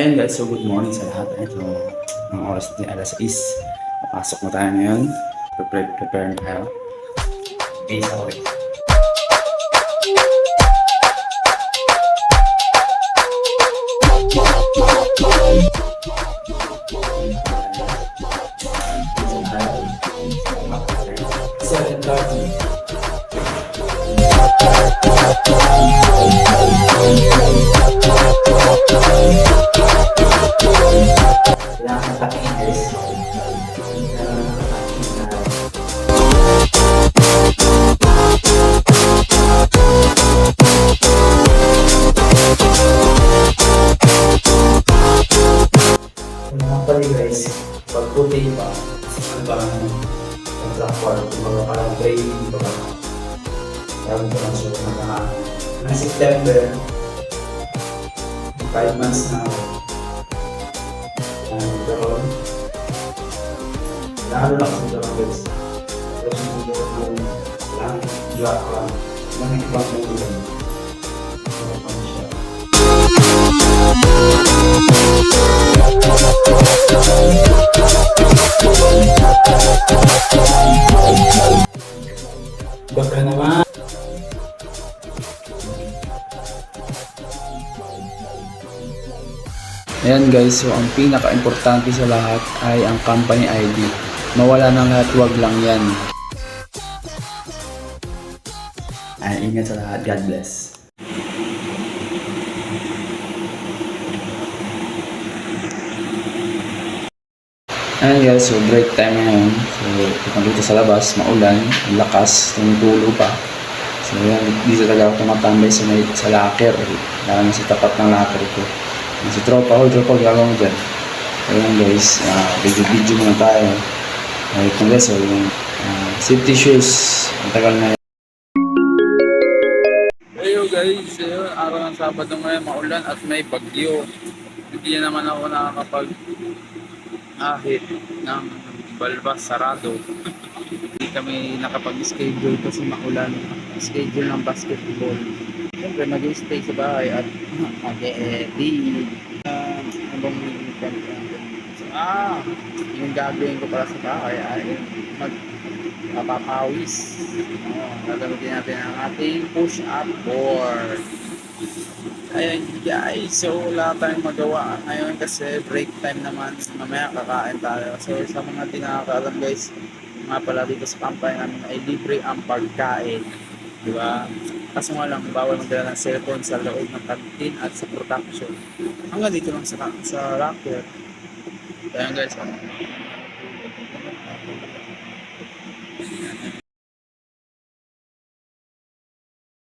Ayun guys, so good morning sa lahat. So, ang oras natin alas 6. Papasok na tayo ngayon. Prepare na tayo. Okay, so okay. Seven thirty. Kailangan takin guys. Mga pali guys, pag puti pa, ano ba ang contractor, kumbaga parang training pa ba? Parang ko lang siya ng September, 5 months na ako. Pero, lalo lang sa mga guys. Pero sumunod ko lang, drop lang, mga ibang ulan. Ano pa siya? Baka naman. Ayan guys, so ang pinaka-importante sa lahat ay ang company ID. Mawala ng lahat, wag lang yan. Ay, ingat sa lahat. God bless. Ayan guys, so break time ngayon. So, dito sa labas, maulan, lakas, tumutulo pa. So, ayan, dito talaga ako tumatambay sa locker. Lalo na sa tapat ng locker ko. Si tropa gagawa mo dyan. Ayan guys, video muna tayo. Ito guys, so yung safety shoes. Ang tagal na yan. Ayo guys, araw ng Sabado ngayon, maulan at may bagyo. Hindi naman ako nakakapag-ahit ng balbas sarado. Hindi kami nakapag-schedule kasi maulan. Schedule ng basketball. Siyempre, mag-stay sa bahay at mag-edit. Habang yung gagawin ko para sa bahay ay magpapawis. Gagamitin natin ang ating push-up board. Ayun guys, so wala tayong magawa ngayon kasi break time naman. Mamaya kakain tayo. So sa mga di nakakaalam guys, nga pala dito sa company namin ay libre ang pagkain. Diba? Kaso nga lang, bawal magdala ng cellphone sa loob ng canteen at sa production. Hanggang dito lang sa locker. Ayan guys.